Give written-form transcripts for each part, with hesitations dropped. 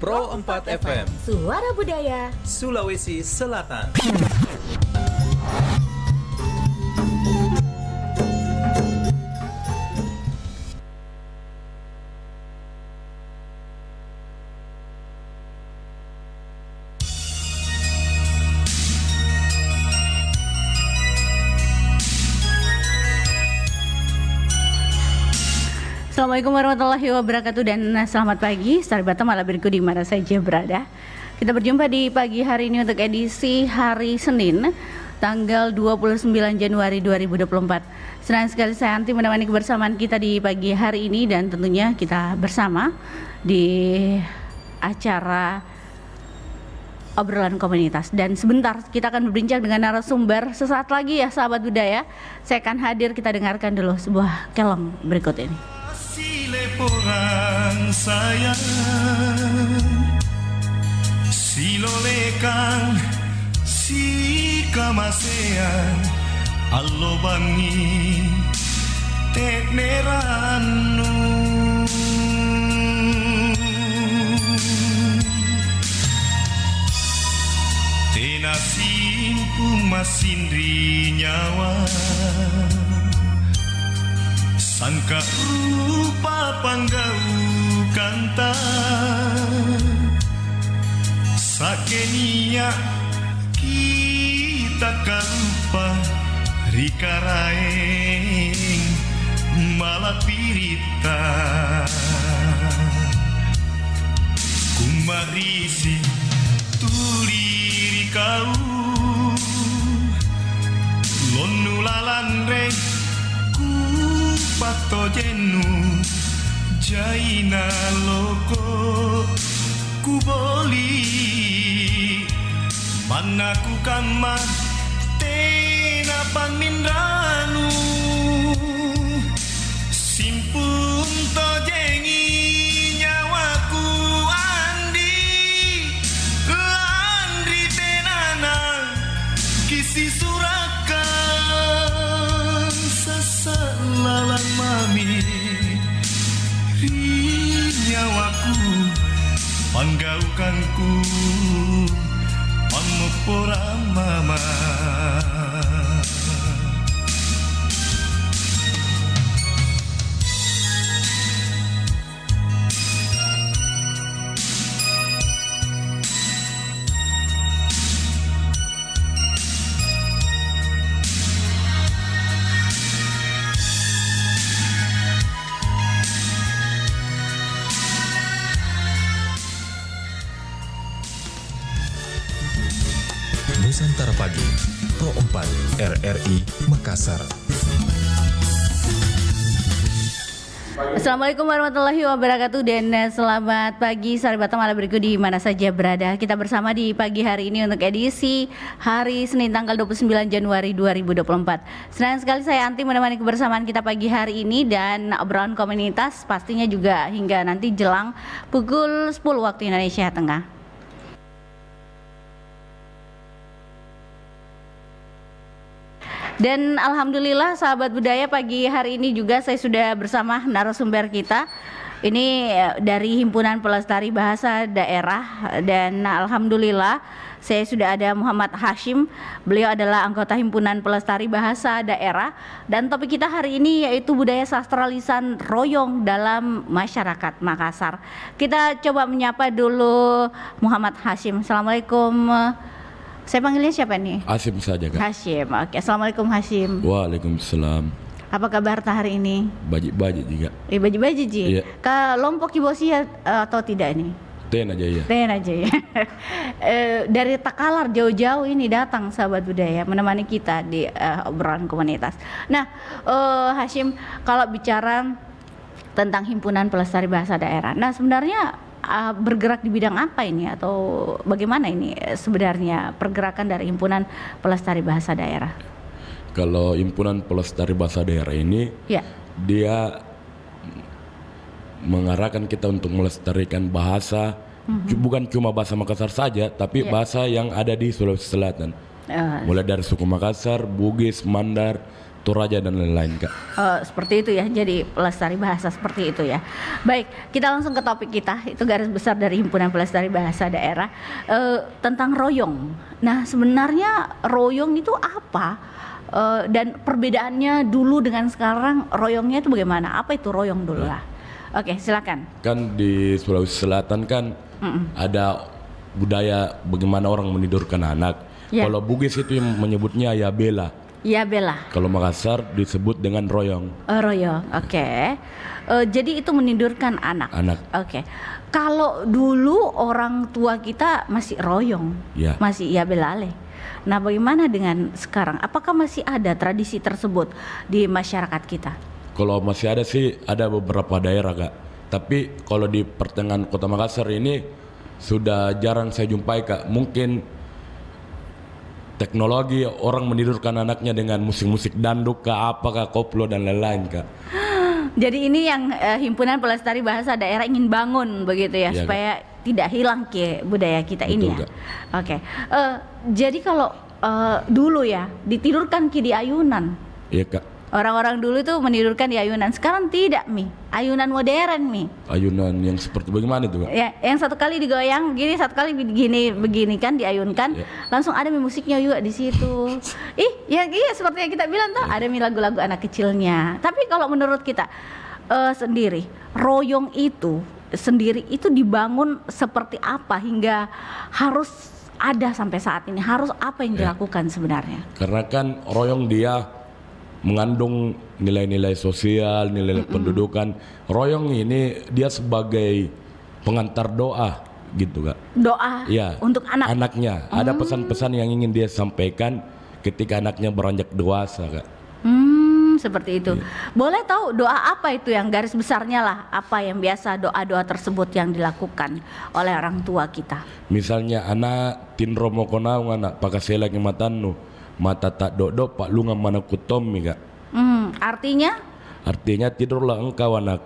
Pro 4 FM, Suara Budaya Sulawesi Selatan. Assalamualaikum warahmatullahi wabarakatuh dan selamat pagi sahabat malam berikut di mana saja berada. Kita berjumpa di pagi hari ini untuk edisi hari Senin tanggal 29 Januari 2024. Senang sekali saya Anti menemani kebersamaan kita di pagi hari ini dan tentunya kita bersama di acara obrolan komunitas. Dan sebentar kita akan berbincang dengan narasumber sesaat lagi ya sahabat budaya. Saya akan hadir, kita dengarkan dulu sebuah kelong berikut ini. Sileporang sayang, silolekan, si kamasean, allobangi, tekneranu. Tenasimpu masindri nyawa, sangka rupa panggau kanta, sakenia kita kalupa rikaraeng malapirita, kumarisi tuliri kau lonulalandre pato jenu jaina loko kuboli manaku kama tena pamindranu simpun to jengi nyawaku andi landri tenana kisi suraka sasalalan mami nyawaku panggaukanku pangopora mama. Nusantara Pagi, Pro 4 RRI Makassar. Assalamualaikum warahmatullahi wabarakatuh dan selamat pagi sahabat malam berikut di mana saja berada. Kita bersama di pagi hari ini untuk edisi hari Senin tanggal 29 Januari 2024. Senang sekali saya Anti menemani kebersamaan kita pagi hari ini dan obrolan komunitas pastinya juga hingga nanti jelang pukul 10 waktu Indonesia Tengah. Dan alhamdulillah sahabat budaya pagi hari ini juga saya sudah bersama narasumber kita. Ini dari Himpunan Pelestari Bahasa Daerah dan alhamdulillah saya sudah ada Muhammad Hashim. Beliau adalah anggota Himpunan Pelestari Bahasa Daerah dan topik kita hari ini yaitu budaya sastra lisan royong dalam masyarakat Makassar. Kita coba menyapa dulu Muhammad Hashim. Assalamualaikum. Saya panggilnya siapa nih? Hashim saja Kak. Hashim, oke. Assalamualaikum Hashim. Waalaikumsalam. Apa kabar hari ini? Baji-baji juga. Baji-baji Ji. Iya. Ke Lombok Ibosi atau tidak nih? Ten aja ya. Ten aja ya. Dari Takalar jauh-jauh ini datang sahabat budaya menemani kita di obrolan komunitas. Nah, Hashim, kalau bicara tentang Himpunan Pelestari Bahasa Daerah, nah sebenarnya bergerak di bidang apa ini atau bagaimana ini sebenarnya pergerakan dari Himpunan Pelestari Bahasa Daerah? Kalau Himpunan Pelestari Bahasa Daerah ini, ya, dia mengarahkan kita untuk melestarikan bahasa, bukan cuma bahasa Makassar saja, tapi bahasa yang ada di Sulawesi Selatan. Mulai dari suku Makassar, Bugis, Mandar, Toraja dan lain-lain Kak. Seperti itu ya, jadi pelestari bahasa seperti itu ya. Baik, kita langsung ke topik kita. Itu garis besar dari Himpunan Pelestari Bahasa Daerah tentang royong. Nah, sebenarnya royong itu apa? Dan perbedaannya dulu dengan sekarang, royongnya itu bagaimana? Apa itu royong dulu lah? Oke, silakan. Kan di Sulawesi Selatan kan ada budaya bagaimana orang menidurkan anak. Ya. Kalau Bugis itu yang menyebutnya ya bela. Ya Bella. Kalau Makassar disebut dengan royong. Royong, oke. Jadi itu menidurkan anak. Anak. Oke. Kalau dulu orang tua kita masih royong, Ya. masih ya belale. Nah, bagaimana dengan sekarang? Apakah masih ada tradisi tersebut di masyarakat kita? Kalau masih ada sih ada beberapa daerah Kak. Tapi kalau di pertengahan Kota Makassar ini sudah jarang saya jumpai Kak. Mungkin teknologi orang menidurkan anaknya dengan musik-musik danduk kah, apakah koplo dan lain-lain Kak. Jadi ini yang Himpunan Pelestari Bahasa Daerah ingin bangun begitu ya, Ya supaya tidak hilang ke budaya kita ini ya. Betul, Oke. Jadi kalau dulu ya ditidurkan di ayunan. Iya Kak. Orang-orang dulu tuh menidurkan di ayunan. Sekarang tidak, Mi. Ayunan modern, Mi. Ayunan yang seperti bagaimana itu Kak? Ya, yang satu kali digoyang begini, satu kali begini kan diayunkan, Ya. langsung ada Mi musiknya juga di situ. Iya seperti yang kita bilang tuh, ada Mi lagu-lagu anak kecilnya. Tapi kalau menurut kita sendiri, royong itu sendiri itu dibangun seperti apa hingga harus ada sampai saat ini? Harus apa yang dilakukan sebenarnya? Karena kan royong dia mengandung nilai-nilai sosial, nilai pendudukan. Royong ini dia sebagai pengantar doa gitu Kak. Doa Iya. untuk anak. Anaknya. Ada pesan-pesan yang ingin dia sampaikan ketika anaknya beranjak dewasa Kak. Seperti itu. Boleh tahu doa apa itu yang garis besarnya lah, apa yang biasa doa-doa tersebut yang dilakukan oleh orang tua kita? Misalnya anak tin romo konaung anak pakasela ke matanu mata tak dok pak lunga mana kutomi Kak. Artinya? Artinya tidurlah engkau anak.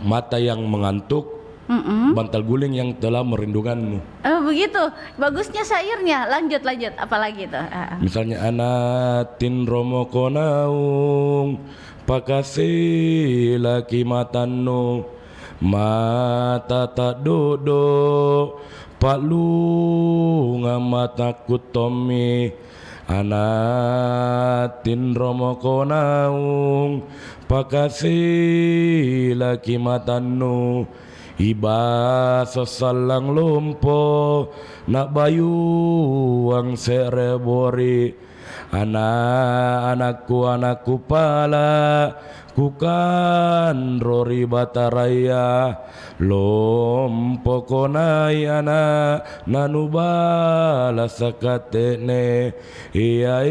Mata yang mengantuk, bantal guling yang telah merindukanmu. Begitu. Bagusnya syairnya. Lanjut. Apalagi itu? Misalnya anak tin romo konaung pakasela ki matanu mata tak dok pak lunga mata kutomi anatin romo konaung pakasi laki matanu iba sesalang lumpo nak bayuang serebori anakku pala kukan rori bataraya lompo konai ana nanubala sakatene iya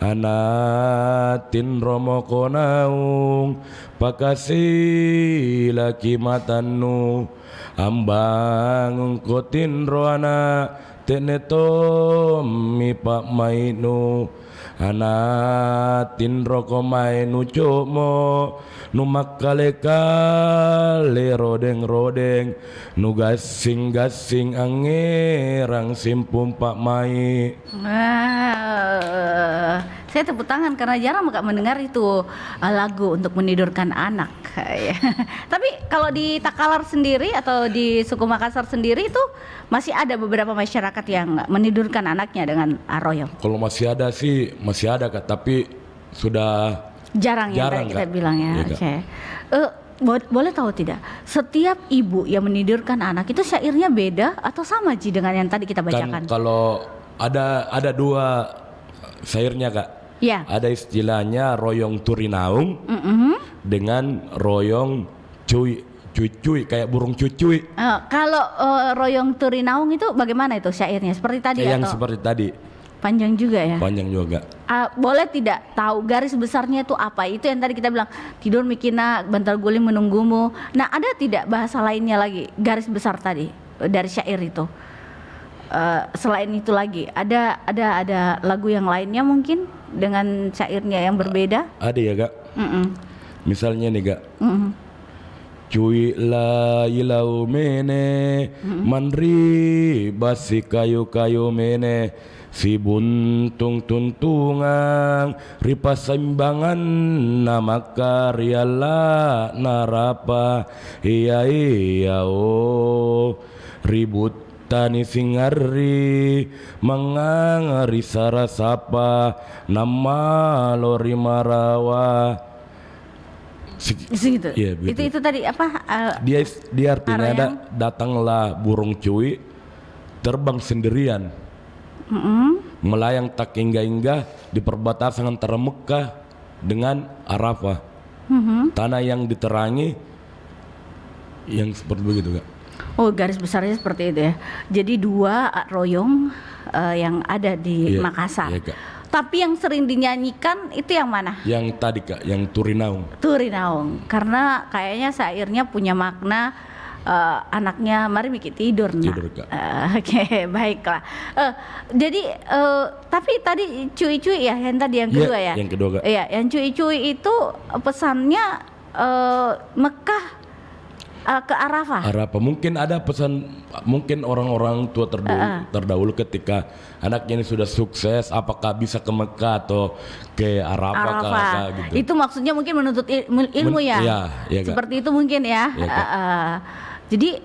anatin romo konaung pakasi laki matanu ambang kotin roana tenetom mi pak mainu anatin roko mainu cokmo numakkale kale rodeng nu gasing angerang simpum pak mai. Saya tepuk tangan karena jarang Kak mendengar itu lagu untuk menidurkan anak. Tapi kalau di Takalar sendiri atau di suku Makassar sendiri itu masih ada beberapa masyarakat yang menidurkan anaknya dengan royong. Kalau masih ada sih masih ada Kak, tapi sudah jarang ya tadi kita Kak. bilang ya. Iya, Kak. Oke. Boleh tahu tidak, setiap ibu yang menidurkan anak itu syairnya beda atau sama Ji dengan yang tadi kita bacakan? Kan kalau ada dua syairnya Kak. Ya. Ada istilahnya royong turinaung dengan royong cuy kayak burung cucuy. Kalau royong turinaung itu bagaimana itu syairnya? Seperti tadi Kayak yang atau seperti tadi. panjang juga ya? Panjang juga. Boleh tidak tahu garis besarnya itu apa? Itu yang tadi kita bilang tidur mikina bantal guling menunggumu. Nah, ada tidak bahasa lainnya lagi garis besar tadi dari syair itu? Selain itu lagi ada lagu yang lainnya mungkin dengan syairnya yang berbeda? Ada ya Kak. Misalnya nih Kak. cuy la ilau mene manri basi kayu-kayu mene si buntung tuntungang ripa saimbangan nama karyala narapa iya oh ribut tani singari mangangari sarasapa nama lori marawa Gitu. Iya, begitu. Itu tadi apa? Dia artinya ada Arayang. datanglah burung cuy terbang sendirian melayang tak hingga di perbatasan antara Mekah dengan Arafah, tanah yang diterangi yang seperti begitu Kak. Oh, garis besarnya seperti itu ya. Jadi dua royong yang ada di Iya, Makassar. iya, Kak. Tapi yang sering dinyanyikan itu yang mana? Yang tadi Kak, yang Turinaung. Turinaung. Karena kayaknya syairnya punya makna anaknya mari mikir tidur. Tidur, Kak. Oke, baiklah. Jadi tapi tadi cuy-cuy ya, yang tadi yang Iya, kedua ya. yang kedua, Kak. Iya, yang cuy-cuy itu pesannya Mekah ke Arafah. Arafah mungkin ada pesan, mungkin orang-orang tua terdahulu ketika anaknya ini sudah sukses, apakah bisa ke Mekah atau ke Arafah, kah, gitu. Itu maksudnya mungkin menuntut ilmu ya. Iya, Kak. Seperti itu mungkin ya. Iya, Kak. Jadi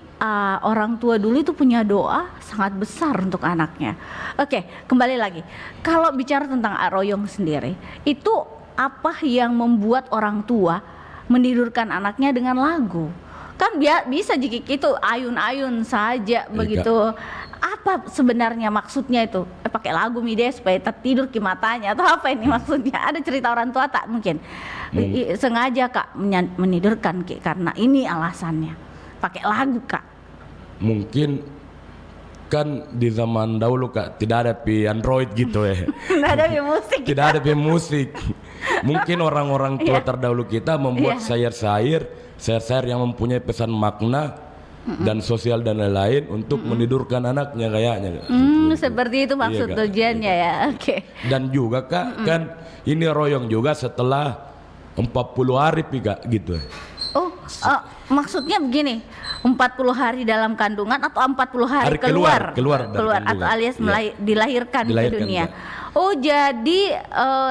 orang tua dulu itu punya doa sangat besar untuk anaknya. Oke, kembali lagi. Kalau bicara tentang royong sendiri, itu apa yang membuat orang tua menidurkan anaknya dengan lagu? Kan bisa jika itu ayun-ayun saja begitu. Apa sebenarnya maksudnya itu? Pakai lagu mide supaya tertidur ke matanya atau apa ini maksudnya? Ada cerita orang tua tak mungkin? Sengaja Kak menidurkan Ki karena ini alasannya. Pakai lagu Kak. Mungkin kan di zaman dahulu Kak tidak ada Android gitu ya. Nggak ada musik. Tidak ada musik. Mungkin orang-orang tua terdahulu kita membuat syair-syair yang mempunyai pesan makna dan sosial dan lain-lain untuk menidurkan anaknya kayaknya. Seperti itu maksud Kak. tujuannya ya. Oke. Dan juga Kak, kan ini royong juga setelah 40 hari Kak gitu. Oh, maksudnya begini, 40 hari dalam kandungan atau 40 hari keluar dari atau kandungan. alias Iya. dilahirkan ke dunia. Kak. Oh, jadi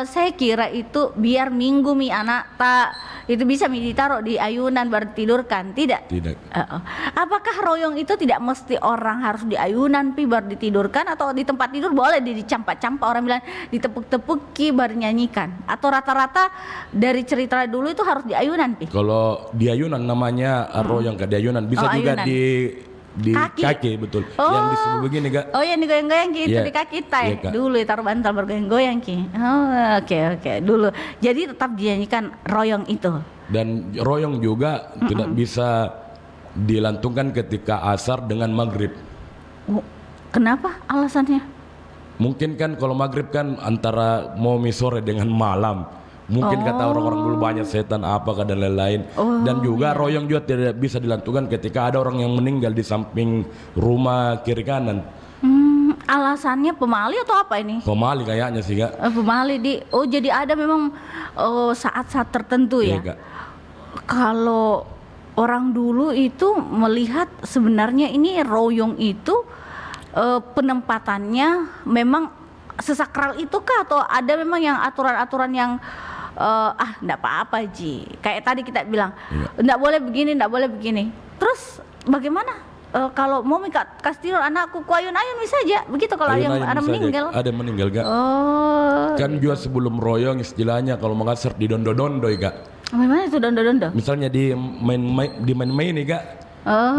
saya kira itu biar minggu mi anak tak itu bisa ditaruh di ayunan baru tidurkan, tidak? Tidak. Apakah royong itu tidak mesti orang harus di ayunan baru ditidurkan atau di tempat tidur boleh dicampak-campak, orang bilang ditepuk-tepuki baru nyanyikan, atau rata-rata dari cerita dulu itu harus di ayunan Kalau di ayunan namanya royong Kak, di ayunan bisa juga ayunan. di kaki betul. Yang disebut begini Kak. Oh, yang digoyang-goyang Ki, itu Iya, di kaki kita ya. iya, Kak. Dulu ya, taruh bantal bergoyang-goyang Ki. Oh, oke. Dulu. Jadi tetap dinyanyikan royong itu. Dan royong juga tidak bisa dilantungkan ketika asar dengan maghrib. Oh, kenapa alasannya? Mungkin kan kalau maghrib kan antara mau sore dengan malam. Mungkin kata orang-orang dulu banyak setan apakah dan lain-lain. Dan juga royong juga tidak bisa dilantungkan ketika ada orang yang meninggal di samping rumah kiri kanan. Alasannya pemali atau apa ini? Pemali kayaknya sih Kak. Pemali oh jadi ada memang saat-saat tertentu ya. Iya, Kak. Kalau orang dulu itu melihat sebenarnya ini royong itu penempatannya memang sesakral itu kah atau ada memang yang aturan-aturan yang enggak apa-apa Ji. Kayak tadi kita bilang enggak boleh begini. Terus bagaimana kalau mau kasih tidur anakku ku ayun-ayun bisa aja begitu kalau ada meninggal. Ada meninggal Kak. Oh. Kan juga sebelum royong istilahnya kalau Makassar di dondo-dondoi Kak. Gimana itu dondo-dondo? Misalnya di main nih Kak.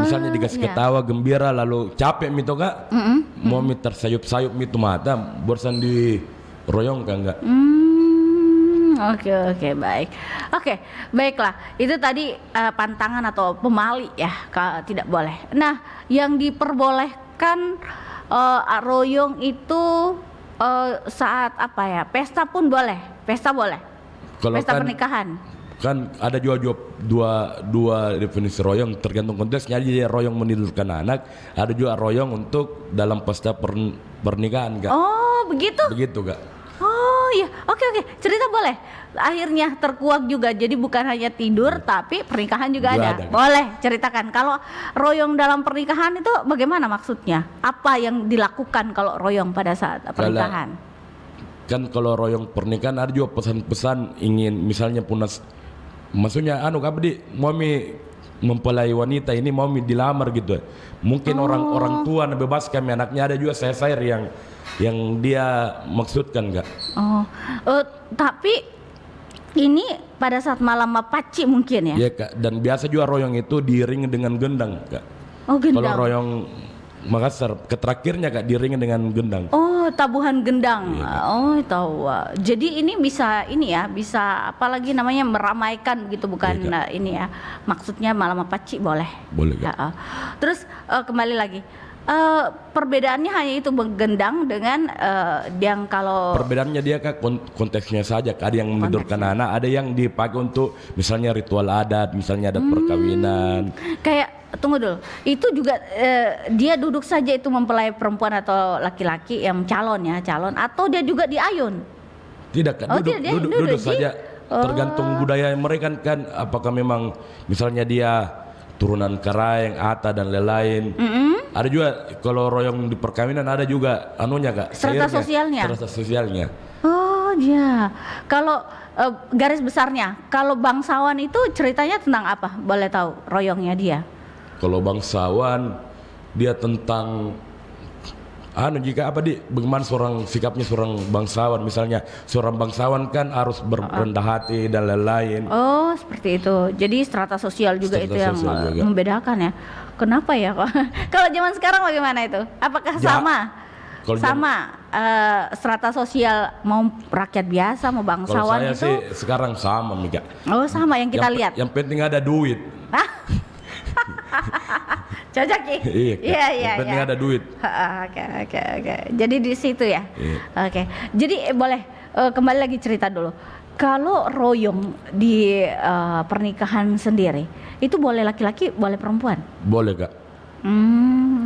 Misalnya dikasih iya. ketawa gembira lalu capek mito Kak. Mau tersayup-sayup mito mata bosan di royong Kak enggak. Oke, baik. Oke, baiklah. Itu tadi pantangan atau pemali ya, tidak boleh. Nah, yang diperbolehkan royong itu saat apa ya? Pesta pun boleh. Pesta boleh. Kalau Pesta kan, pernikahan. Kan ada juga dua definisi royong tergantung konteksnya. Jadi royong menidurkan anak, ada juga royong untuk dalam pesta pernikahan Kak. Oh, begitu? Begitu Kak. Oh iya, oke, cerita boleh. Akhirnya terkuak juga, jadi bukan hanya tidur tapi pernikahan juga Juga ada. ada. Boleh ceritakan. Kalau royong dalam pernikahan itu bagaimana maksudnya? Apa yang dilakukan kalau royong pada saat pernikahan? Kan kalau royong pernikahan ada juga pesan-pesan ingin misalnya punas, maksudnya apa di mami mempelai wanita ini mami dilamar gitu. Mungkin orang tua bebaskan anaknya, ada juga saya yang dia maksudkan enggak. Tapi ini pada saat malam mapaci mungkin ya? Iya Kak, dan biasa juga royong itu diiringi dengan gendang Kak. Oh, gendang. Kalau royong Makassar keterakhirnya Kak diiringi dengan gendang. Oh, tabuhan gendang. Iya, Oh, tahu. Jadi ini bisa bisa apalagi namanya meramaikan gitu, bukan Iya, ini ya. Maksudnya malam mapaci boleh. Boleh Kak. Terus kembali lagi. Perbedaannya hanya itu gendang dengan yang kalau Perbedaannya dia Kak konteksnya saja Kak. Ada yang menidurkan anak, ada yang dipakai untuk misalnya ritual adat, misalnya adat perkawinan. kayak tunggu dulu, itu juga dia duduk saja itu mempelai perempuan atau laki-laki yang calon atau dia juga diayun? Tidak Kak, Oh, duduk, tidak, dia duduk, duduk duduk sih. saja. Tergantung budaya mereka kan, apakah memang misalnya dia turunan Karaeng, Ata dan lain-lain. Ada juga kalau royong di perkawinan ada juga anunya Kak, Strata sairnya, sosialnya. strata sosialnya. Oh ya, kalau garis besarnya, kalau bangsawan itu ceritanya tentang apa? Boleh tahu royongnya dia? Kalau bangsawan dia tentang jika bagaimana sikapnya seorang bangsawan, misalnya seorang bangsawan kan harus berendah hati dan lain-lain. Oh, seperti itu. Jadi strata sosial juga Strata itu yang sosial juga. membedakan ya. Kenapa ya kok? Kalau zaman sekarang bagaimana itu? Apakah sama? Kalau Sama strata sosial, mau rakyat biasa, mau Kalau bangsawan saya itu? sih sekarang sama Mika. Oh, sama yang kita lihat. Yang penting ada duit. Cocok ya? Iya, yang penting ada duit. Oke. Jadi di situ ya. Iya. Oke. Jadi boleh kembali lagi cerita dulu. Kalau royong di pernikahan sendiri, itu boleh laki-laki, boleh perempuan? Boleh Kak.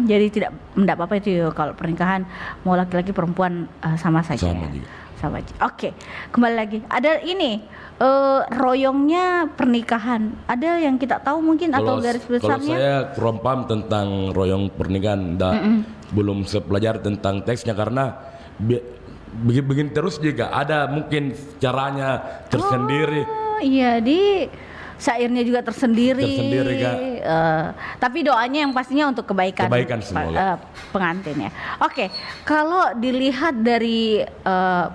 Jadi tidak apa-apa itu ya, kalau pernikahan mau laki-laki perempuan sama saja. Sama ya? juga. Sama aja. Oke. Kembali lagi. Ada ini royongnya pernikahan. Ada yang kita tahu mungkin atau garis Kalau besarnya? saya kurang paham tentang royong pernikahan, belum sepelajari tentang teksnya karena begini terus juga ada mungkin caranya tersendiri. Oh iya, di syairnya juga tersendiri. Tersendiri, Kak. Tapi doanya yang pastinya untuk kebaikan. Kebaikan semua, pengantin ya. Oke, kalau dilihat dari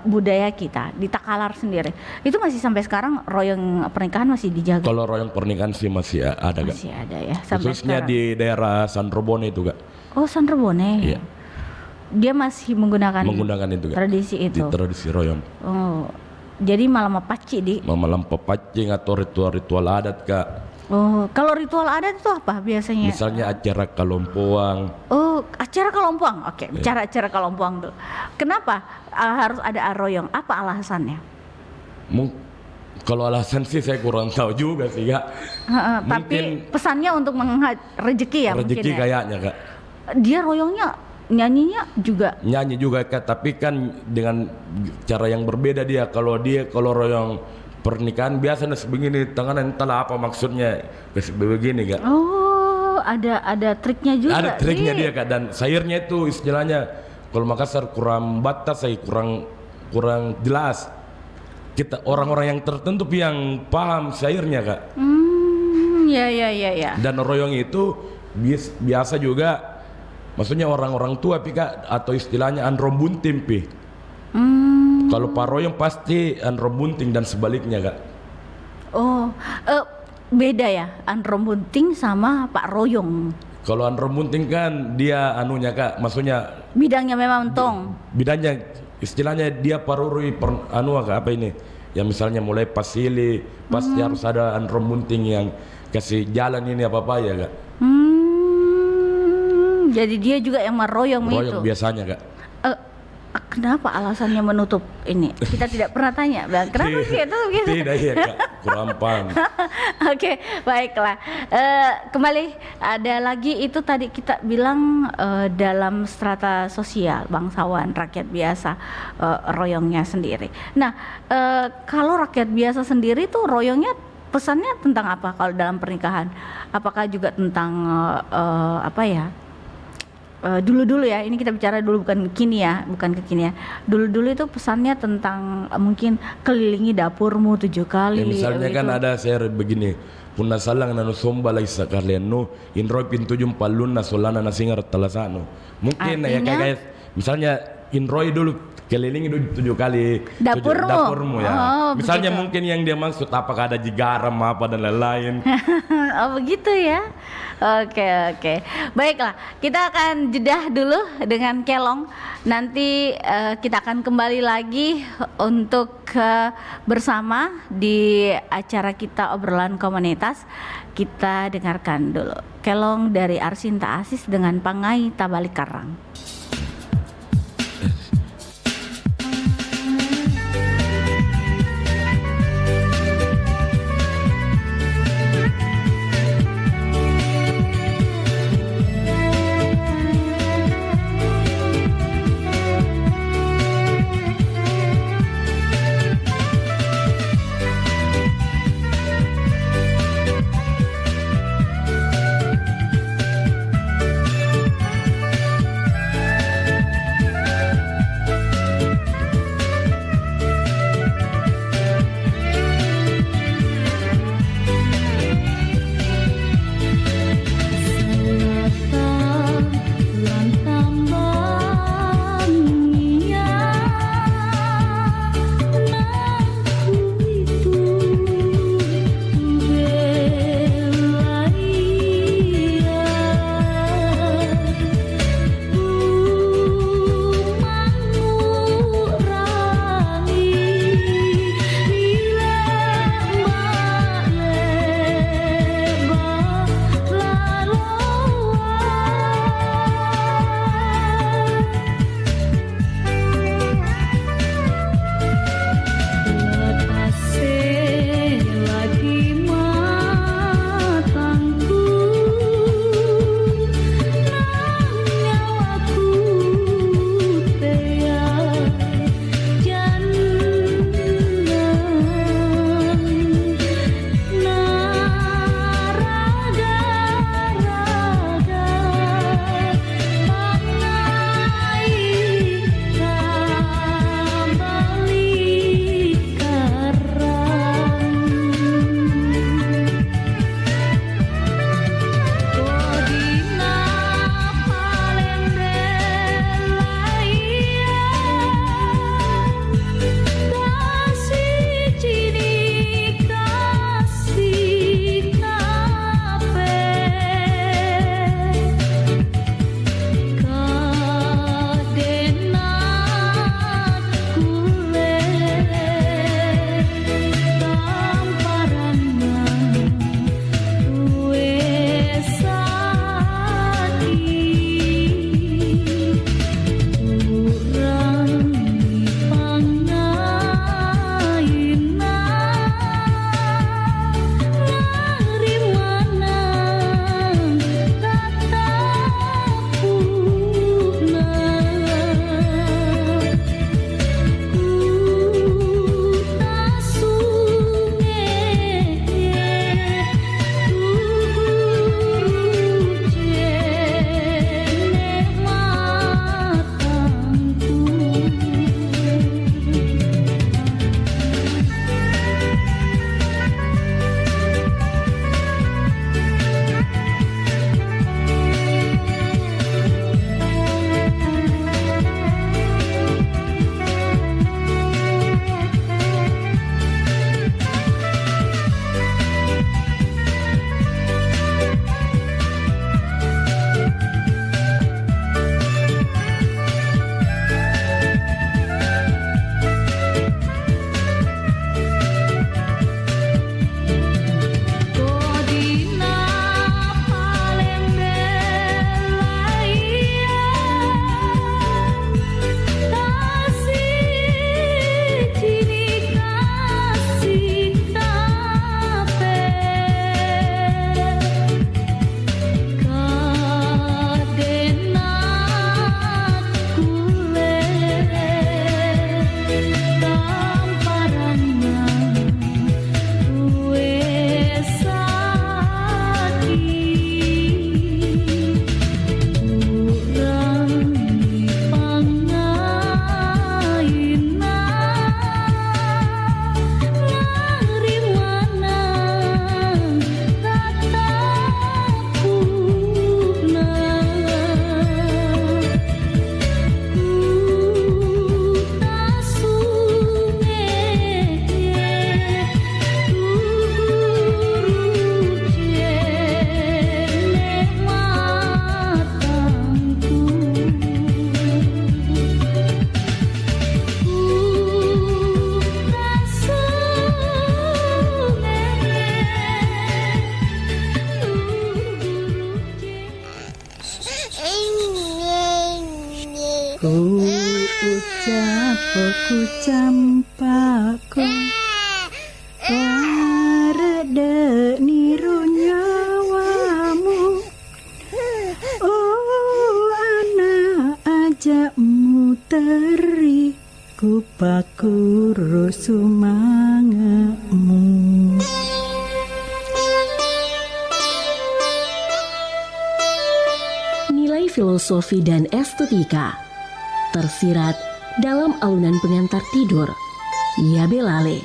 budaya kita di Takalar sendiri, itu masih sampai sekarang royong pernikahan masih dijaga. Kalau royong pernikahan sih masih ada Kak. Masih ada ya sampai Khususnya sekarang. di daerah Sandrobone itu Kak. Oh, Sandrobone. Iya. Dia masih menggunakan itu Kak. tradisi Di itu. tradisi royong. Oh. Jadi malam mapaci di. Malam pepacing atau ritual-ritual adat Kak. Oh, kalau ritual adat itu apa biasanya? Misalnya acara kalompoang. Oh, acara kalompoang. Oke, bicara acara kalompoang tuh. Kenapa harus ada royong? Apa alasannya? Kalau alasan sih saya kurang tahu juga sih Kak. Tapi pesannya untuk rezeki ya mungkin Rezeki ya. kayaknya Kak. Dia royongnya nyanyinya juga. Nyanyi juga Kak, tapi kan dengan cara yang berbeda dia. Kalau royong pernikahan biasanya sebegini tangan entahlah apa maksudnya begini Kak. Oh, ada triknya juga. Ada triknya Di. dia Kak, dan sairnya itu istilahnya kalau Makassar kurang batas, saya kurang jelas. Kita orang-orang yang tertentu yang paham sairnya Kak. Ya. Dan royong itu biasa juga, maksudnya orang-orang tua Kak, atau istilahnya androm bunting pi. Kalau Pak Royong pasti androm bunting dan sebaliknya Kak. Oh, beda ya androm bunting sama Pak Royong. Kalau androm bunting kan dia anunya Kak, maksudnya Bidangnya memang tong. bidangnya istilahnya dia parurui Kak, apa ini? Yang misalnya mulai pasili pasti harus ada androm bunting yang kasih jalan ini apa ya Kak. Jadi dia juga yang meroyong itu. Royong biasanya Kak. kenapa alasannya menutup ini? Kita tidak pernah tanya, Bang. Kenapa gitu? Tidak, iya Kak, kurang paham. Oke, baiklah. Kembali ada lagi itu tadi kita bilang dalam strata sosial, bangsawan, rakyat biasa, royongnya sendiri. Nah, kalau rakyat biasa sendiri tuh royongnya pesannya tentang apa kalau dalam pernikahan? Apakah juga tentang apa ya? Dulu-dulu ya, ini kita bicara dulu bukan kekinian. Dulu-dulu itu pesannya tentang mungkin kelilingi dapurmu 7 kali. Ya, misalnya gitu. kan ada share begini, punna salang nanu somba lagi sekalian no, inroi pintu jumpa luna solana nasingar talasano. Mungkin ya Artinya? guys, misalnya inroi dulu kelilingi 7 kali dapurmu ya. Oh, misalnya begitu. mungkin yang dia maksud apakah ada garam apa dan lain-lain. Oh begitu ya. Oke. Baiklah, kita akan jedah dulu dengan Kelong. Nanti kita akan kembali lagi untuk bersama di acara kita obrolan komunitas. Kita dengarkan dulu Kelong dari Arsinta Asis dengan Pangai Tabalik Karang. Ku ucap ku campako parade niru nyawamu. Oh anak ajakmu teri ku pakuru sumangamu. Nilai filosofi dan estetika tersirat dalam alunan pengantar tidur Yabe Lale.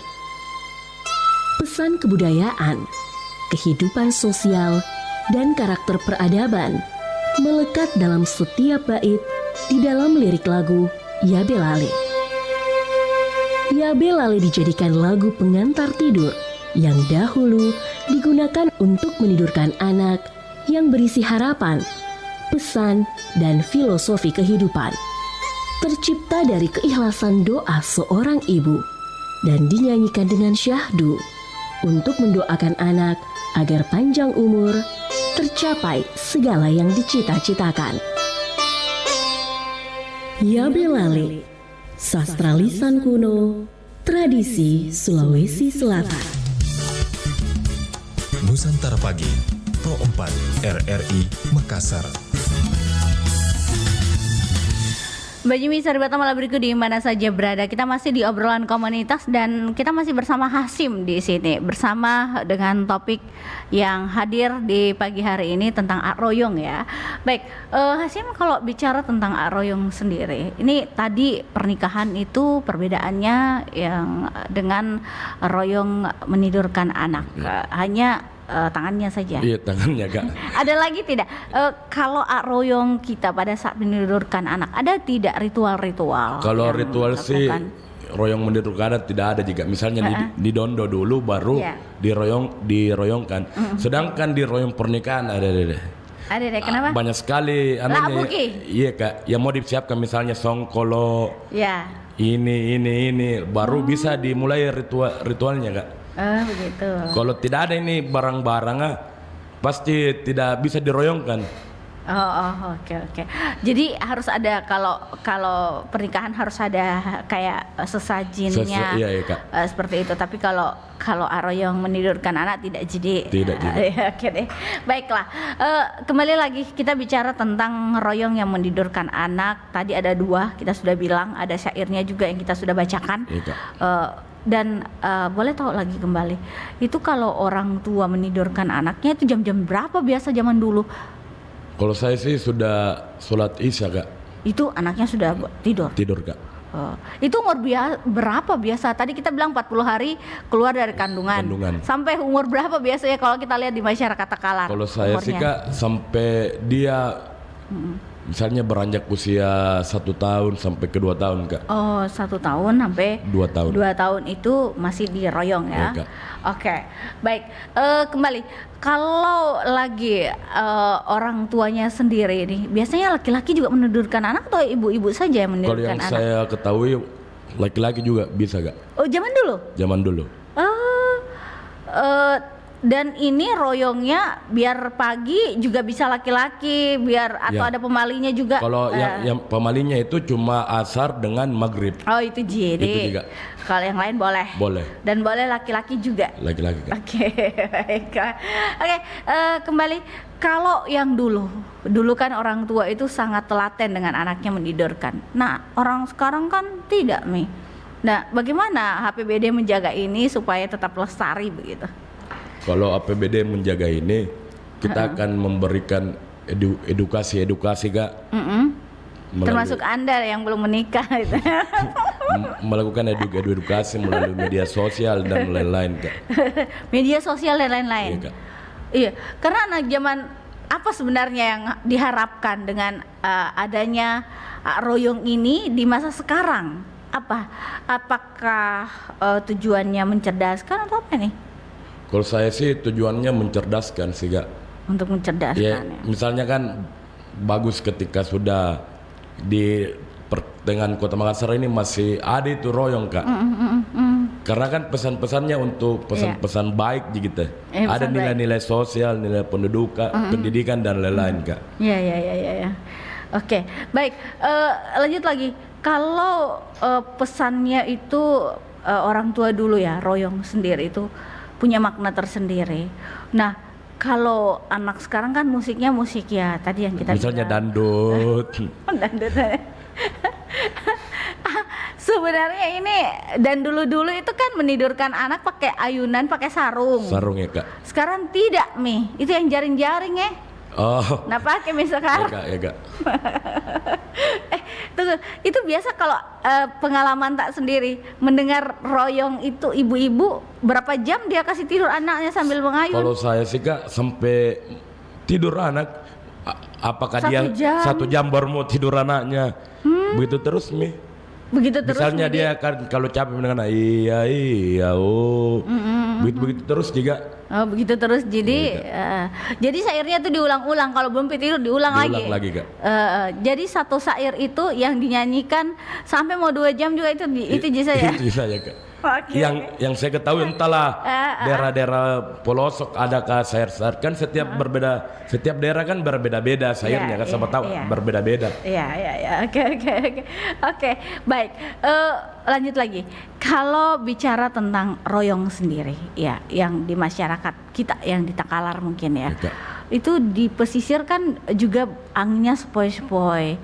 Pesan kebudayaan, kehidupan sosial, dan karakter peradaban melekat dalam setiap bait di dalam lirik lagu Yabe Lale. Yabe Lale dijadikan lagu pengantar tidur yang dahulu digunakan untuk menidurkan anak yang berisi harapan, pesan, dan filosofi kehidupan. Tercipta dari keikhlasan doa seorang ibu dan dinyanyikan dengan syahdu untuk mendoakan anak agar panjang umur, tercapai segala yang dicita-citakan. Yabe Lale, sastra lisan kuno, tradisi Sulawesi Selatan. Nusantara Pagi, Pro 4 RRI Makassar. Mbak Jimmy, sahabat malam berikut di mana saja berada. Kita masih di obrolan komunitas dan kita masih bersama Hasim di sini bersama dengan topik yang hadir di pagi hari ini tentang Aroyong ya. Baik, Hasim, kalau bicara tentang Aroyong sendiri, ini tadi pernikahan itu perbedaannya yang dengan royong menidurkan anak, hanya tangannya saja. Iya, tangannya Kak. Ada lagi tidak? Kalau royong kita pada saat menidurkan anak, ada tidak ritual-ritual? Kalau yang ritual sih dilakukan? royong menidurkan anak tidak ada juga. Misalnya didondo dulu baru diroyongkan. Sedangkan di royong pernikahan ada deh. Ada deh, kenapa? Banyak sekali anunya. Iya Kak, yang mau disiapkan misalnya songkolo. Ya. Ini baru bisa dimulai ritualnya Kak. Begitu. Kalau tidak ada ini barang-barangnya pasti tidak bisa diroyongkan. Oke. Jadi harus ada, kalau pernikahan harus ada kayak sesajinya. Iya, Kak. Seperti itu. Tapi kalau aroyong menidurkan anak tidak jadi. Tidak. Oke deh. Baiklah. Kembali lagi kita bicara tentang royong yang menidurkan anak. Tadi ada 2, kita sudah bilang, ada syairnya juga yang kita sudah bacakan. Iya, Kak. Dan boleh tahu lagi kembali, itu kalau orang tua menidurkan anaknya itu jam-jam berapa biasa zaman dulu? Kalau saya sih sudah sholat isya Kak. Itu anaknya sudah tidur? Tidur Kak. Itu umur berapa biasa? Tadi kita bilang 40 hari keluar dari kandungan. Sampai umur berapa biasanya kalau kita lihat di masyarakat Takalar? Kalau saya sih Kak, sampai dia misalnya beranjak usia 1 tahun sampai ke 2 tahun Kak. 1 tahun sampai 2 tahun. 2 tahun itu masih diroyong ya. Kak. Oke, baik. Kembali, kalau lagi orang tuanya sendiri nih, biasanya laki-laki juga menidurkan anak atau ibu-ibu saja yang menidurkan anak? Kalau yang saya ketahui laki-laki juga bisa Kak. Oh, zaman dulu? Zaman dulu. Dan ini royongnya biar pagi juga bisa laki-laki, atau ada pemalinya juga. Kalau yang pemalinya itu cuma asar dengan maghrib. Oh, itu jadi. Itu juga. Kalau yang lain boleh. Boleh. Dan boleh laki-laki juga. Laki-laki. Oke, baiklah. Oke, kembali, kalau yang dulu kan orang tua itu sangat telaten dengan anaknya menidurkan. Nah, orang sekarang kan tidak nih. Nah, bagaimana HPBD menjaga ini supaya tetap lestari begitu? Kalau APBD menjaga ini, kita akan memberikan edukasi Kak. Termasuk Anda yang belum menikah gitu. Melakukan edukasi melalui media sosial dan lain-lain Kak. Media sosial dan lain-lain. Iya, Kak. Iya, karena anak zaman apa sebenarnya yang diharapkan dengan adanya royong ini di masa sekarang? Apakah tujuannya mencerdaskan atau apa nih? Kalau saya sih tujuannya mencerdaskan sih Kak. Untuk mencerdaskan ya. Misalnya kan bagus ketika sudah di pertengahan Kota Makassar ini masih ada itu royong Kak. Karena kan pesan-pesannya untuk pesan-pesan baik gitu. Ada nilai-nilai sosial, nilai pendidikan dan lain-lain Kak. Iya. Oke, baik. Lanjut lagi. Kalau pesannya itu orang tua dulu ya, royong sendiri itu punya makna tersendiri. Nah, kalau anak sekarang kan musiknya musik ya tadi yang kita Misalnya bilang. dangdut. Dangdut. Sebenarnya ini dan dulu itu kan menidurkan anak pakai ayunan, pakai sarung. Sarung ya Kak. Sekarang tidak, Mi. Itu yang jaring-jaring ya. Oh. Nah, pakai Mi Ya sekarang. Kak, ya Kak. Tunggu, itu biasa kalau pengalaman tak sendiri mendengar royong itu ibu-ibu berapa jam dia kasih tidur anaknya sambil mengayun? Kalau saya sih Kak sampai tidur anak, apakah 1 dia jam? 1 jam baru mau tidur anaknya? Begitu terus Mi. Begitu terus. Misalnya Midi? dia kan kalau capek mendengar iya oh. Begitu terus juga. Oh, begitu terus. Jadi jadi syairnya tuh diulang-ulang, kalau belum tidur diulang lagi. Diulang lagi Kak. Jadi satu syair itu yang dinyanyikan sampai mau 2 jam juga itu bisa ya. Itu saya Kak. Oke. Yang saya ketahui entahlah daerah-daerah pelosok adakah syair-syair kan setiap daerah kan berbeda-beda syairnya Iya, kan sama iya, tahu iya. berbeda-beda. Iya. Oke, baik. Lanjut lagi. Kalau bicara tentang royong sendiri, ya, yang di masyarakat kita yang di Takalar mungkin ya, Iya, Kak. itu di pesisir kan juga anginnya sepoi-sepoi.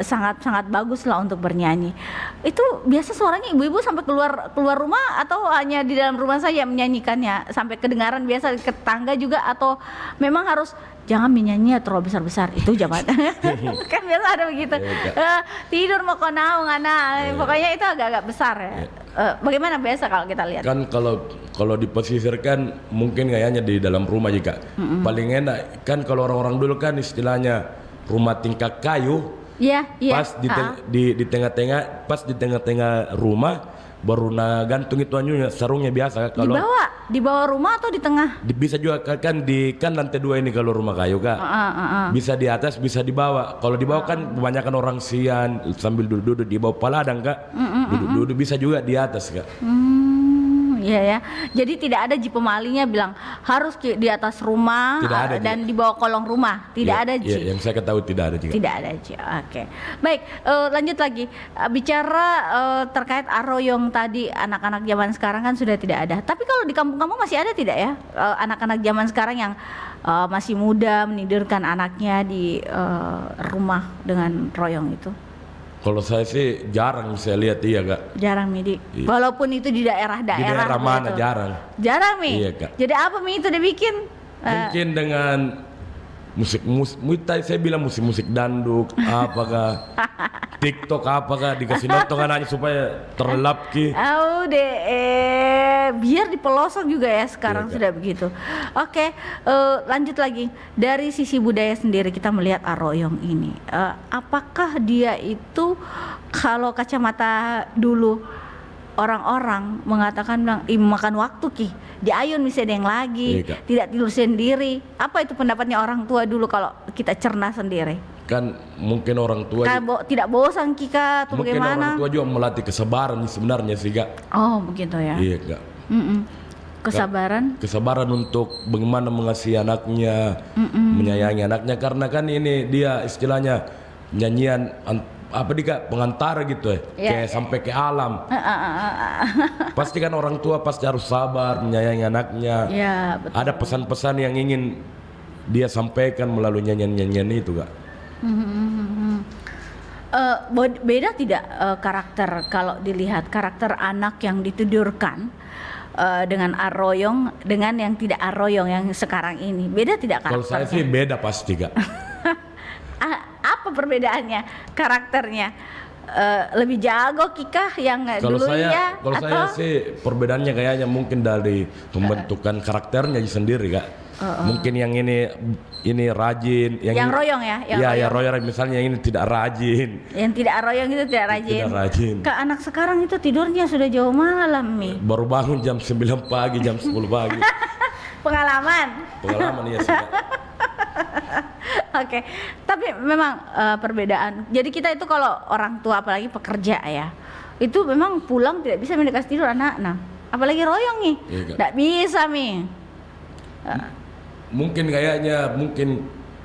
Sangat bagus lah untuk bernyanyi. Itu biasa suaranya ibu-ibu sampai keluar rumah atau hanya di dalam rumah saja menyanyikannya sampai kedengaran biasa ke tetangga juga, atau memang harus jangan menyanyi terlalu besar-besar itu jabatan. Kan biasa ada begitu. Tidur mau naung anak, pokoknya itu agak-agak besar ya. Bagaimana biasa kalau kita lihat? Kan kalau di pesisir kan mungkin kayaknya di dalam rumah juga. Paling enak kan kalau orang-orang dulu kan istilahnya rumah tingkat kayu. Iya. Pas di tengah-tengah rumah baru gantung itu anyunya sarungnya biasa kalau Di bawah rumah atau di tengah? bisa juga kan lantai 2 ini kalau rumah kayu Kak. Bisa di atas bisa di bawah. Kalau di bawah kan kebanyakan orang sian sambil duduk-duduk di bawah paladang Kak. Duduk-duduk bisa juga di atas Kak. Iya ya. Jadi tidak ada ji pemalingnya bilang harus di atas rumah Tidak ada, dan di bawah kolong rumah. Tidak ada ji. Iya, yang saya ketahui tidak ada juga. Tidak ada ji. Oke. Baik, lanjut lagi. Bicara terkait aroyong tadi, anak-anak zaman sekarang kan sudah tidak ada. Tapi kalau di kampung-kampung masih ada tidak ya? Anak-anak zaman sekarang yang masih muda menidurkan anaknya di rumah dengan royong itu. Kalau saya sih jarang saya lihat iya Kak. Jarang Midi. Iya. Walaupun itu di daerah-daerah. Di daerah mana gitu. jarang. Jarang Mi. Iya, Kak. Jadi apa Mi itu dibikin? Mungkin dengan musik saya bilang musik danduk apakah TikTok apakah dikasih nonton anaknya supaya terlelap ki. Biar di pelosok juga ya sekarang Iya, sudah begitu. Oke, lanjut lagi dari sisi budaya sendiri kita melihat aroyong ini. Apakah dia itu kalau kacamata dulu orang-orang mengatakan bilang makan waktu ki diayun misalnya yang lagi Iya, Kak. tidak tidur sendiri. Apa itu pendapatnya orang tua dulu kalau kita cerna sendiri? Kan mungkin orang tua Tidak bosan Kika atau mungkin bagaimana? orang tua juga melatih kesabaran sebenarnya sih Kak. Oh begitu ya. Iya Kak. Kesabaran. Kesabaran untuk bagaimana mengasihi anaknya, menyayangi anaknya karena kan ini dia istilahnya nyanyian Kak pengantara gitu ya, kayak sampai ke alam. Pasti kan orang tua pasti harus sabar menyayangi anaknya. Ya, betul. Ada pesan-pesan yang ingin dia sampaikan melalui nyanyian-nyanyian itu Kak. Beda tidak karakter kalau dilihat karakter anak yang ditidurkan dengan aroyong dengan yang tidak aroyong yang sekarang ini, beda tidak Kalau karakternya? saya sih beda pasti Kak. Apa perbedaannya karakternya? Lebih jago Kikah yang Kalau dulunya saya, atau sih perbedaannya kayaknya mungkin dari pembentukan karakternya sendiri Kak. Mungkin yang ini rajin, yang royong ya, ya royong misalnya yang ini tidak rajin. yang tidak aroyong itu tidak rajin. Tidak rajin. Ke anak sekarang itu tidurnya sudah jauh malam Mi. Baru bangun jam 9 pagi, jam 10 pagi. Pengalaman Ya sih Kak. Oke, tapi memang perbedaan. Jadi kita itu kalau orang tua apalagi pekerja ya, itu memang pulang tidak bisa dikasih tidur anak. Nah, apalagi royong nih, Iya, Kak. tidak bisa Mi. Mungkin kayaknya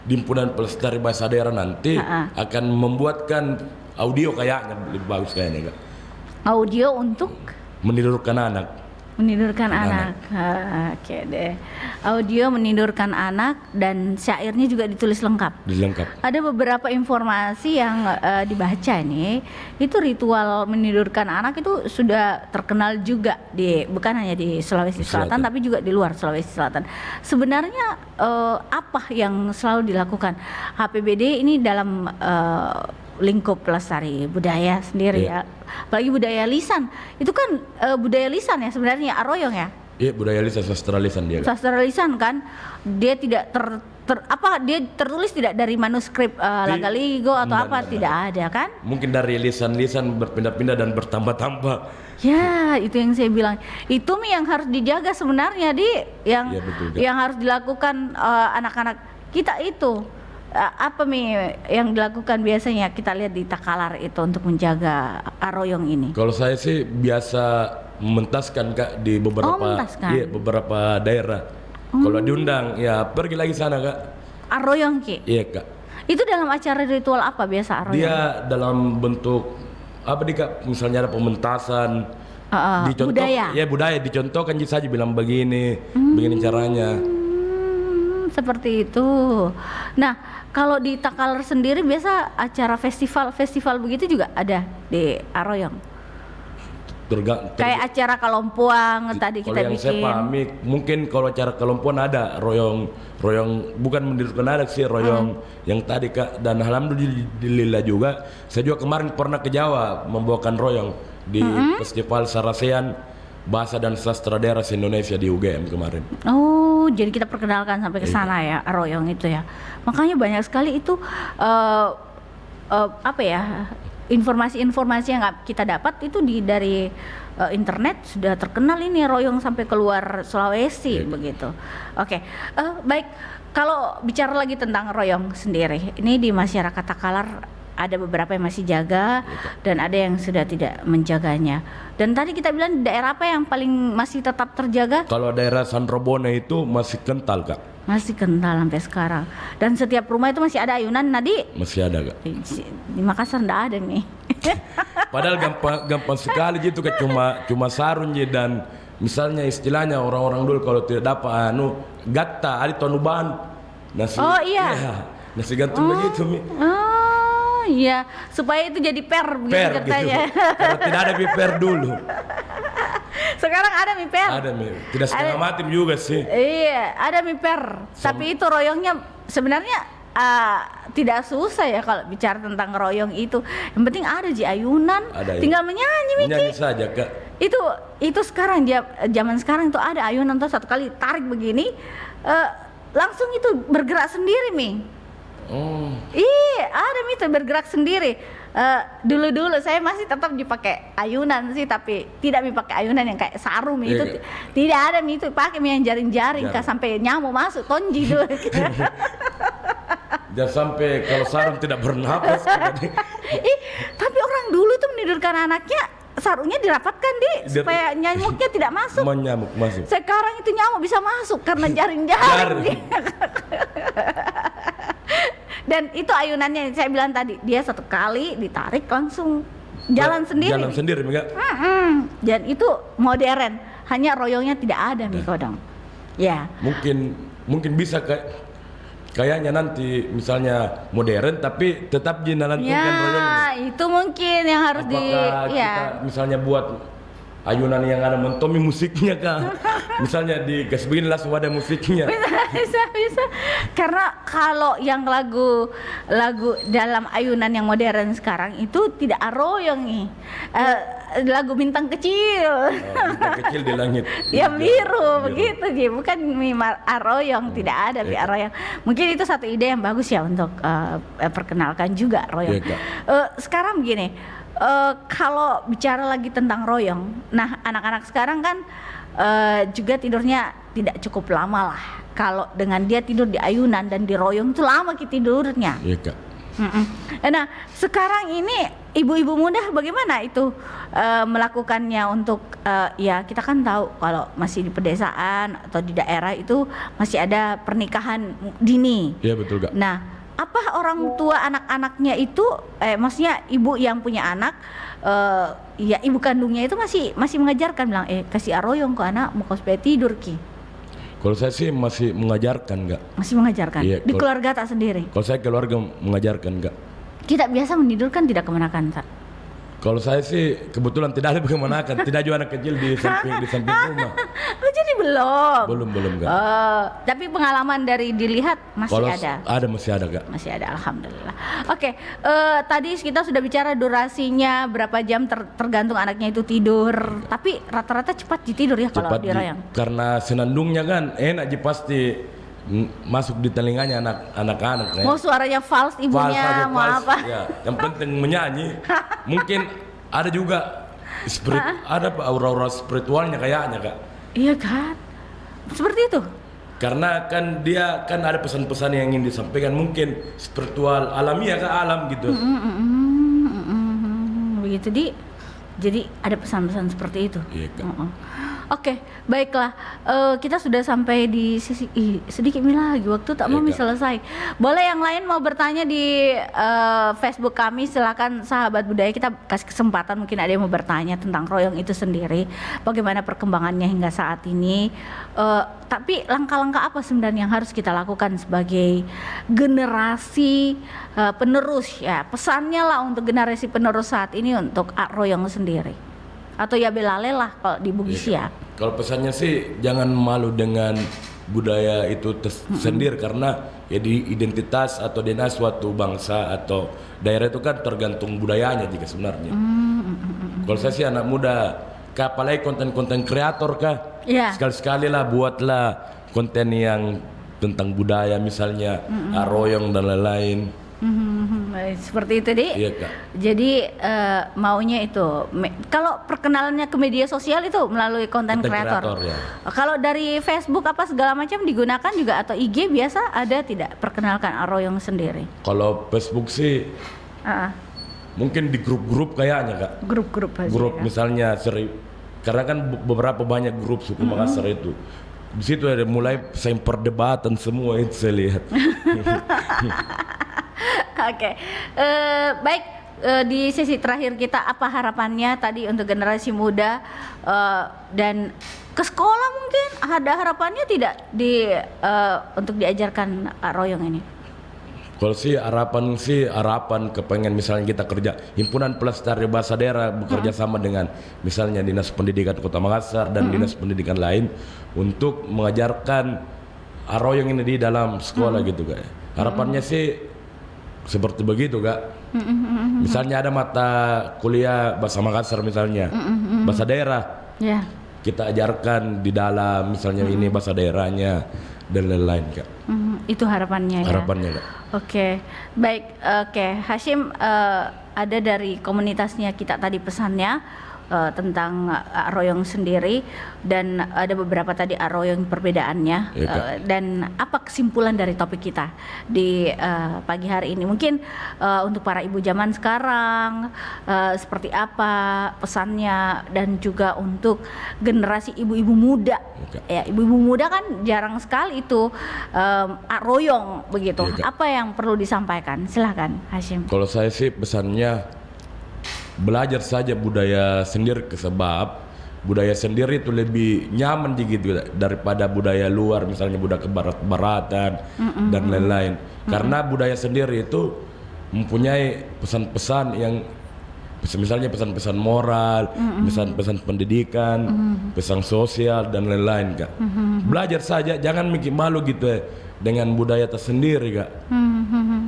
di Himpunan Pelestari Bahasa Daerah nanti akan membuatkan audio kayaknya lebih bagus kayaknya Kak. Audio untuk Menidurkan anak. anak. Oke deh. Audio menidurkan anak dan syairnya juga ditulis lengkap. Ada beberapa informasi yang dibaca nih. Itu ritual menidurkan anak itu sudah terkenal juga bukan hanya di Sulawesi Selatan tapi juga di luar Sulawesi Selatan. Sebenarnya apa yang selalu dilakukan HPBD ini dalam lingkup pelestari budaya sendiri ya. Apalagi budaya lisan. Itu kan budaya lisan ya sebenarnya Aroyong ya. Iya, budaya lisan, sastra lisan dia. Sastra lisan kan. Dia tidak dia tertulis tidak dari manuskrip Lagaligo atau tidak ada kan? Mungkin dari lisan-lisan berpindah-pindah dan bertambah-tambah. Ya, itu yang saya bilang. Itu yang harus dijaga sebenarnya yang harus dilakukan anak-anak kita itu. Apa yang dilakukan biasanya kita lihat di Takalar itu untuk menjaga Aroyong ini? Kalau saya sih biasa mementaskan Kak di beberapa daerah. Kalau diundang ya pergi lagi sana Kak. Aroyong Ki? Iya Kak. Itu dalam acara ritual apa biasa Aroyong? Dia dalam bentuk apa nih Kak? Misalnya ada pementasan. Budaya. Ya budaya dicontohkan saja bilang begini caranya. Seperti itu. Nah, kalau di Takalar sendiri biasa acara festival begitu juga ada di Aroyong. Kayak acara Kalompuang tadi kita bikin. Kalau yang saya pahami, mungkin kalau acara Kalompuang ada royong bukan menidurkan anak sih, royong yang tadi Kak. Dan alhamdulillah juga, saya juga kemarin pernah ke Jawa membawakan royong di Festival Sarasean Bahasa dan Sastra Daerah Indonesia di UGM kemarin. Oh, jadi kita perkenalkan sampai ke sana ya, Aroyong itu ya. Makanya banyak sekali itu informasi-informasi yang kita dapat itu dari internet sudah terkenal ini Aroyong sampai keluar Sulawesi begitu. Oke, baik. Kalau bicara lagi tentang Aroyong sendiri, ini di masyarakat Takalar ada beberapa yang masih jaga dan ada yang sudah tidak menjaganya. Dan tadi kita bilang daerah apa yang paling masih tetap terjaga? Kalau daerah Sandrobone itu masih kental Kak. Masih kental sampai sekarang. Dan setiap rumah itu masih ada ayunan Nadi? Masih ada Kak. Di Makassar enggak ada nih. Padahal gampang sekali gitu Kak, cuma sarung dan misalnya istilahnya orang-orang dulu kalau tidak dapat gatta ada tonuban. Nasi. Oh iya. Ya, nasi gantung begitu Mi. Iya, supaya itu jadi per begitu katanya. Gitu. Kalau tidak ada per dulu. Sekarang ada per. Ada tidak setengah mati juga sih. Iya, ada per. Tapi itu royongnya sebenarnya tidak susah ya kalau bicara tentang royong itu. Yang penting ada ayunan, tinggal menyanyi Miki. Menyanyi saja Kak. Itu sekarang zaman sekarang itu ada ayunan tuh satu kali tarik begini, langsung itu bergerak sendiri Mi. Iya, ada itu bergerak sendiri. Dulu saya masih tetap dipakai ayunan sih, tapi tidak dipakai ayunan yang kayak sarung itu. Tidak ada itu pakai yang jaring-jaring sampai nyamuk masuk tonji dulu. Jangan sampai kalau sarung tidak bernapas. Tapi orang dulu itu menidurkan anaknya sarungnya dirapatkan supaya nyamuknya tidak masuk. Nyamuk masuk. Sekarang itu nyamuk bisa masuk karena jaring-jaring. Dan itu ayunannya yang saya bilang tadi, dia satu kali ditarik langsung jalan sendiri. Jalan sendiri, Mika. Dan itu modern, hanya royongnya tidak ada, Mika dong. Ya. Mungkin bisa kayaknya nanti misalnya modern tapi tetap dinantikan royongnya. Ya, itu mungkin yang harus kita misalnya buat ayunan yang ada mentomi musiknya Kak. Misalnya di gas begini langsung ada musiknya. Bisa. Karena kalau yang lagu dalam ayunan yang modern sekarang itu tidak aroyong nih. Lagu bintang kecil. Bintang kecil di langit. Ya biru begitu sih, bukan aroyong, tidak ada aroyong. Mungkin itu satu ide yang bagus ya untuk perkenalkan juga royong. Sekarang begini, kalau bicara lagi tentang royong, nah anak-anak sekarang kan juga tidurnya tidak cukup lama lah. Kalau dengan dia tidur di ayunan dan di royong itu lama tidurnya. Iya Kak. Nah, sekarang ini ibu-ibu muda bagaimana itu melakukannya untuk ya kita kan tahu kalau masih di pedesaan atau di daerah itu masih ada pernikahan dini. Iya betul Kak. Nah, apa orang tua anak-anaknya itu maksudnya ibu yang punya anak ya ibu kandungnya itu masih mengajarkan bilang kasih aroyong ke anak mau supaya tidur ki. Kalau saya sih masih mengajarkan Kak. Masih mengajarkan Iya, di keluarga tak sendiri. Kalau saya keluarga mengajarkan Kak. Tidak biasa menidurkan tidak kemanakan tak? Kalau saya sih kebetulan tidak ada bagaimanakan, tidak juga anak kecil di samping rumah. Oh, jadi belum. Belum Kak. Tapi pengalaman dari dilihat masih Kalau ada. masih ada Kak. Masih ada, alhamdulillah. Oke, tadi kita sudah bicara durasinya berapa jam tergantung anaknya itu tidur. Tapi rata-rata cepat ditidur ya kalau di Royong. Karena senandungnya kan enak pasti masuk di telinganya anak-anak. Mau suaranya fals ibunya, mau apa? Ya, yang penting menyanyi. Mungkin ada juga ada aura-aura spiritualnya kayaknya Kak. Iya kan, seperti itu. Karena kan dia kan ada pesan-pesan yang ingin disampaikan, mungkin spiritual alamiah ke alam gitu. Begitu jadi ada pesan-pesan seperti itu. Iya Kak. Oke, baiklah. Kita sudah sampai di sisi sedikit lagi waktu tak mau Kak. selesai. Boleh yang lain mau bertanya di Facebook kami, silakan sahabat budaya, kita kasih kesempatan mungkin ada yang mau bertanya tentang Royong itu sendiri, bagaimana perkembangannya hingga saat ini. Tapi langkah-langkah apa sebenarnya yang harus kita lakukan sebagai generasi penerus ya, pesannya lah untuk generasi penerus saat ini untuk Royong sendiri. Atau ya belale lah kalau di Bugis ya. Kalau pesannya sih jangan malu dengan budaya itu sendiri, karena ya di identitas atau DNA suatu bangsa atau daerah itu kan tergantung budayanya juga sebenarnya. Kalau saya sih anak muda, apalagi konten-konten kreator Kak. Iya. Sekali-sekali lah buatlah konten yang tentang budaya misalnya Royong dan lain-lain. Seperti itu Dik. Iya Kak. Jadi maunya itu kalau perkenalannya ke media sosial itu melalui konten kreator. Ya. Kalau dari Facebook apa segala macam digunakan juga atau IG biasa ada tidak perkenalkan Royong sendiri? Kalau Facebook sih mungkin di grup-grup kayaknya Kak. Grup-grup aja. Grup ya? misalnya karena kan beberapa banyak grup suku Makassar itu. Di situ ada mulai perdebatan semua itu saya lihat. Oke, baik, di sesi terakhir kita apa harapannya tadi untuk generasi muda dan ke sekolah mungkin ada harapannya tidak untuk diajarkan Royong ini? Kalau sih harapan kepengen misalnya kita kerja himpunan pelestari bahasa daerah bekerja sama dengan misalnya Dinas Pendidikan Kota Makassar dan Dinas Pendidikan lain untuk mengajarkan Royong ini di dalam sekolah gitu Kak. Harapannya sih seperti begitu Kak. Misalnya ada mata kuliah bahasa Makassar misalnya, bahasa daerah. Ya. Kita ajarkan di dalam misalnya ini bahasa daerahnya dan lain-lain Kak. Itu harapannya ya. Harapannya Kak. Oke, baik. Oke, Hashim, ada dari komunitasnya kita tadi pesannya tentang Royong sendiri dan ada beberapa tadi Royong perbedaannya dan apa kesimpulan dari topik kita di pagi hari ini mungkin untuk para ibu zaman sekarang seperti apa pesannya dan juga untuk generasi ibu-ibu muda ya, ibu-ibu muda kan jarang sekali itu Royong begitu. Apa yang perlu disampaikan? Silahkan Hashim. Kalau saya sih pesannya belajar saja budaya sendiri, sebab budaya sendiri itu lebih nyaman gitu daripada budaya luar misalnya budaya kebarat-baratan dan lain-lain. Karena budaya sendiri itu mempunyai pesan-pesan yang misalnya pesan-pesan moral, pesan-pesan pendidikan, pesan sosial dan lain-lain Kak. Belajar saja, jangan mikir malu gitu dengan budaya tersendiri Kak.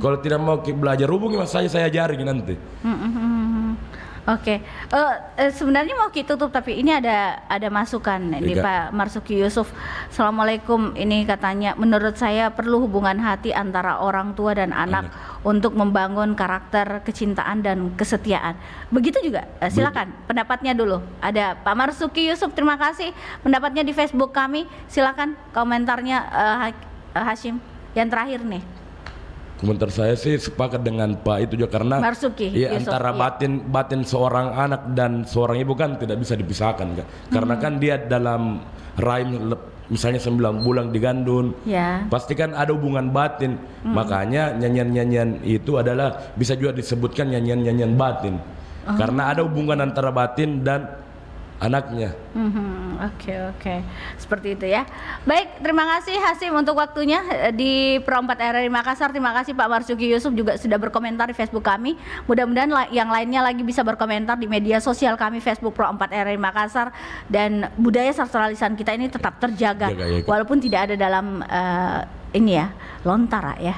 Kalau tidak mau belajar hubungi mas saya ajarin nanti. Oke, sebenarnya mau kita tutup tapi ini ada masukan di Pak Marsuki Yusuf. Assalamualaikum, ini katanya menurut saya perlu hubungan hati antara orang tua dan anak untuk membangun karakter, kecintaan dan kesetiaan. Begitu juga, silakan pendapatnya dulu. Ada Pak Marsuki Yusuf, terima kasih pendapatnya di Facebook kami. Silakan komentarnya Hashim yang terakhir nih. Komentar saya sih sepakat dengan Pak itu juga karena Marzuki ya Yusuf, antara batin seorang anak dan seorang ibu kan tidak bisa dipisahkan kan. Karena kan dia dalam rahim misalnya 9 bulan digandun. Ya. Pasti kan ada hubungan batin. Makanya nyanyian-nyanyian itu adalah bisa juga disebutkan nyanyian-nyanyian batin. Karena ada hubungan antara batin dan anaknya. Oke. Seperti itu ya. Baik, terima kasih Hasim untuk waktunya di Pro 4 RRI Makassar. Terima kasih Pak Marzuki Yusuf juga sudah berkomentar di Facebook kami. Mudah-mudahan yang lainnya lagi bisa berkomentar di media sosial kami Facebook Pro 4 RRI Makassar, dan budaya sastra lisan kita ini tetap terjaga walaupun tidak ada dalam ini ya, Lontara ya.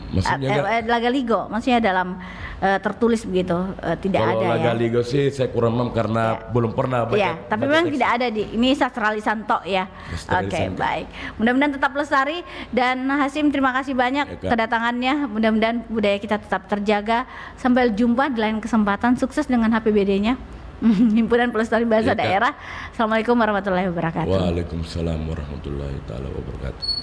Maksudnya Lagaligo, maksudnya dalam tertulis begitu, tidak ada ya. Kalau Lagaligo sih saya kurang paham karena belum pernah baca. Iya, tapi memang tidak ada ini sastra lisan tok ya. Oke, baik. Mudah-mudahan tetap lestari, dan Hasim terima kasih banyak kedatangannya. Mudah-mudahan budaya kita tetap terjaga. Sampai jumpa di lain kesempatan. Sukses dengan HPBD-nya. Himpunan Pelestari Bahasa Daerah. Assalamualaikum warahmatullahi wabarakatuh. Waalaikumsalam warahmatullahi taala wabarakatuh.